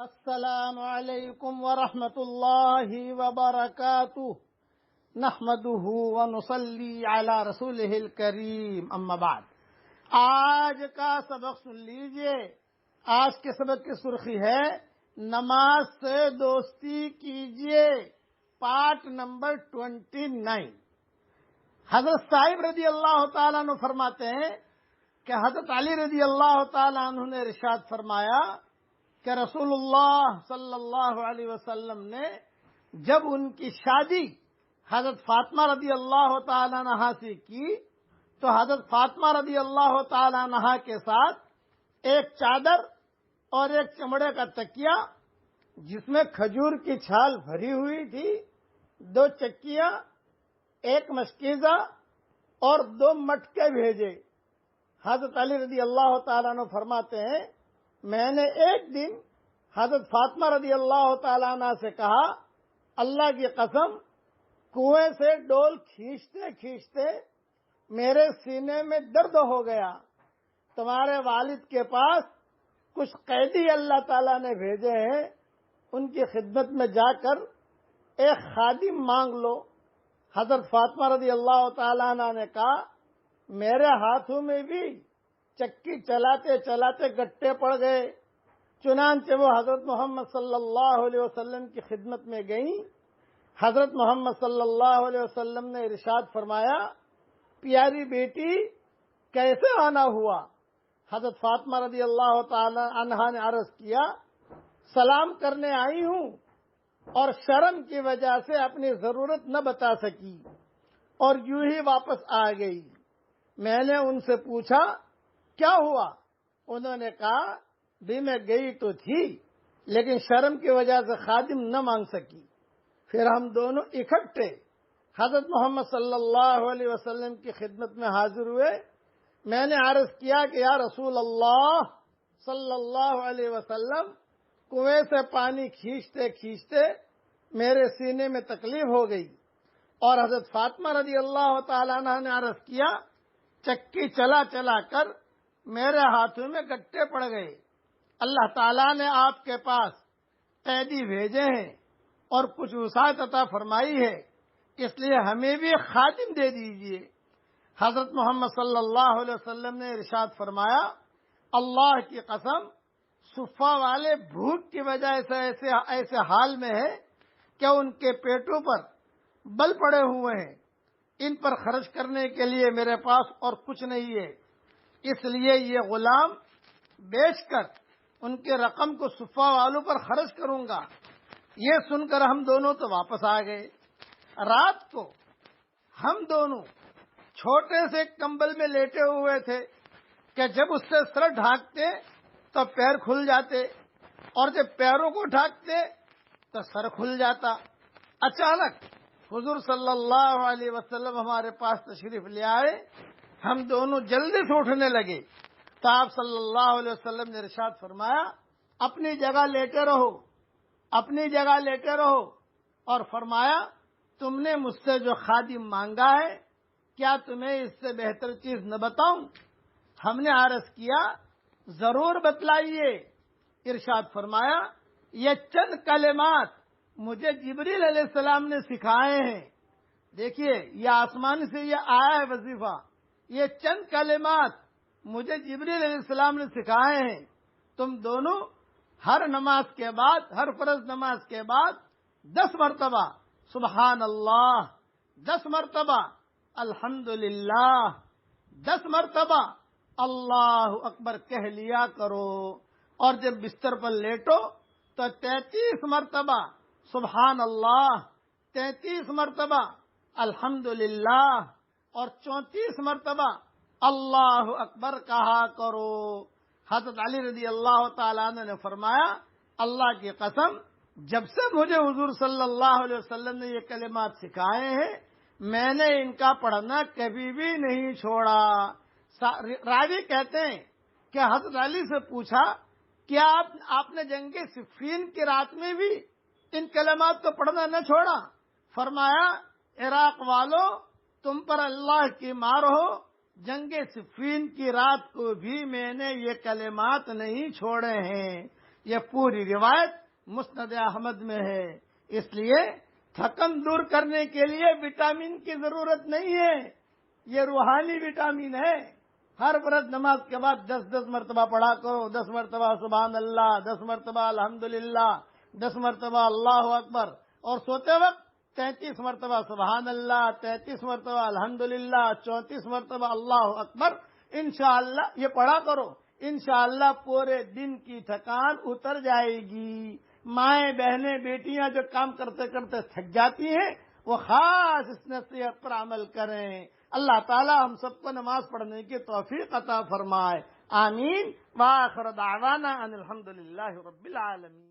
السلام علیکم ورحمۃ اللہ وبرکاتہ نحمده ونصلی علی رسولہ الکریم اما بعد۔ آج کا سبق سن لیجئے۔ آج کے سبق کی سرخی ہے نماز سے دوستی کیجئے، پارٹ نمبر 29۔ حضرت صاحب رضی اللہ تعالیٰ عنہ فرماتے ہیں کہ حضرت علی رضی اللہ تعالیٰ عنہ نے ارشاد فرمایا کہ رسول اللہ صلی اللہ علیہ وسلم نے جب ان کی شادی حضرت فاطمہ رضی اللہ تعالیٰ عنہا سے کی تو حضرت فاطمہ رضی اللہ تعالیٰ عنہا کے ساتھ ایک چادر اور ایک چمڑے کا تکیہ جس میں کھجور کی چھال بھری ہوئی تھی، 2 چکیاں، ایک مشکیزہ اور 2 مٹکے بھیجے۔ حضرت علی رضی اللہ تعالیٰ عنہ فرماتے ہیں میں نے ایک دن حضرت فاطمہ رضی اللہ تعالیٰ عنہ سے کہا، اللہ کی قسم کنویں سے ڈول کھینچتے کھینچتے میرے سینے میں درد ہو گیا۔ تمہارے والد کے پاس کچھ قیدی اللہ تعالیٰ نے بھیجے ہیں، ان کی خدمت میں جا کر ایک خادم مانگ لو۔ حضرت فاطمہ رضی اللہ تعالیٰ عنہ نے کہا میرے ہاتھوں میں بھی چکی چلاتے چلاتے گٹے پڑ گئے، چنانچہ وہ حضرت محمد صلی اللہ علیہ وسلم کی خدمت میں گئیں۔ حضرت محمد صلی اللہ علیہ وسلم نے ارشاد فرمایا، پیاری بیٹی کیسے آنا ہوا؟ حضرت فاطمہ رضی اللہ تعالی عنہا نے عرض کیا، سلام کرنے آئی ہوں اور شرم کی وجہ سے اپنی ضرورت نہ بتا سکی اور یوں ہی واپس آ گئی۔ میں نے ان سے پوچھا کیا ہوا؟ انہوں نے کہا بھی میں گئی تو تھی لیکن شرم کی وجہ سے خادم نہ مانگ سکی۔ پھر ہم دونوں اکٹھے حضرت محمد صلی اللہ علیہ وسلم کی خدمت میں حاضر ہوئے۔ میں نے عرض کیا کہ یا رسول اللہ صلی اللہ علیہ وسلم، کنویں سے پانی کھینچتے کھینچتے میرے سینے میں تکلیف ہو گئی۔ اور حضرت فاطمہ رضی اللہ تعالیٰ عنہ نے عرض کیا، چکی چلا چلا کر میرے ہاتھوں میں گٹے پڑ گئے۔ اللہ تعالیٰ نے آپ کے پاس قیدی بھیجے ہیں اور کچھ وسعت عطا فرمائی ہے، اس لیے ہمیں بھی خادم دے دیجئے۔ حضرت محمد صلی اللہ علیہ وسلم نے ارشاد فرمایا، اللہ کی قسم صفہ والے بھوک کی وجہ سے ایسے حال میں ہے کہ ان کے پیٹوں پر بل پڑے ہوئے ہیں، ان پر خرچ کرنے کے لیے میرے پاس اور کچھ نہیں ہے، اس لیے یہ غلام بیچ کر ان کے رقم کو صفہ والوں پر خرچ کروں گا۔ یہ سن کر ہم دونوں تو واپس آ گئے۔ رات کو ہم دونوں چھوٹے سے کمبل میں لیٹے ہوئے تھے کہ جب اس سے سر ڈھانکتے تو پیر کھل جاتے اور جب پیروں کو ڈھانکتے تو سر کھل جاتا۔ اچانک حضور صلی اللہ علیہ وسلم ہمارے پاس تشریف لے آئے، ہم دونوں جلدی سے اٹھنے لگے تو آپ صلی اللہ علیہ وسلم نے ارشاد فرمایا، اپنی جگہ لیٹے رہو، اپنی جگہ لیٹے رہو، اور فرمایا تم نے مجھ سے جو خادم مانگا ہے کیا تمہیں اس سے بہتر چیز نہ بتاؤں؟ ہم نے عرض کیا ضرور بتلائیے۔ ارشاد فرمایا یہ چند کلمات مجھے جبریل علیہ السلام نے سکھائے ہیں۔ دیکھیے یہ آسمان سے یہ آیا ہے وظیفہ، یہ چند کلمات مجھے جبریل علیہ السلام نے سکھائے ہیں، تم دونوں ہر نماز کے بعد، ہر فرض نماز کے بعد 10 مرتبہ سبحان اللہ، 10 مرتبہ الحمدللہ، 10 مرتبہ اللہ اکبر کہہ لیا کرو، اور جب بستر پر لیٹو تو 33 مرتبہ سبحان اللہ، 33 مرتبہ الحمدللہ اور 34 مرتبہ اللہ اکبر کہا کرو۔ حضرت علی رضی اللہ تعالیٰ عنہ نے فرمایا، اللہ کی قسم جب سے مجھے حضور صلی اللہ علیہ وسلم نے یہ کلمات سکھائے ہیں میں نے ان کا پڑھنا کبھی بھی نہیں چھوڑا۔ راوی کہتے ہیں کہ حضرت علی سے پوچھا کیا آپ نے جنگ صفین کی رات میں بھی ان کلمات کو پڑھنا نہ چھوڑا؟ فرمایا عراق والوں تم پر اللہ کی مار ہو، جنگ صفین کی رات کو بھی میں نے یہ کلمات نہیں چھوڑے ہیں۔ یہ پوری روایت مسند احمد میں ہے. اس لیے تھکن دور کرنے کے لیے وٹامن کی ضرورت نہیں ہے، یہ روحانی وٹامن ہے. ہر فرض نماز کے بعد 10 مرتبہ پڑھا کرو، 10 مرتبہ سبحان اللہ، 10 مرتبہ الحمدللہ، 10 مرتبہ اللہ اکبر، اور سوتے وقت 33 مرتبہ سبحان اللہ، 33 مرتبہ الحمدللہ، 34 مرتبہ اللہ اکبر. انشاءاللہ یہ پڑھا کرو، انشاءاللہ پورے دن کی تھکان اتر جائے گی. مائیں بہنیں بیٹیاں جو کام کرتے کرتے تھک جاتی ہیں وہ خاص اس نصیحت پر عمل کریں. اللہ تعالی ہم سب کو نماز پڑھنے کی توفیق عطا فرمائے. آمین. وآخر دعوانا ان الحمدللہ رب العالمین.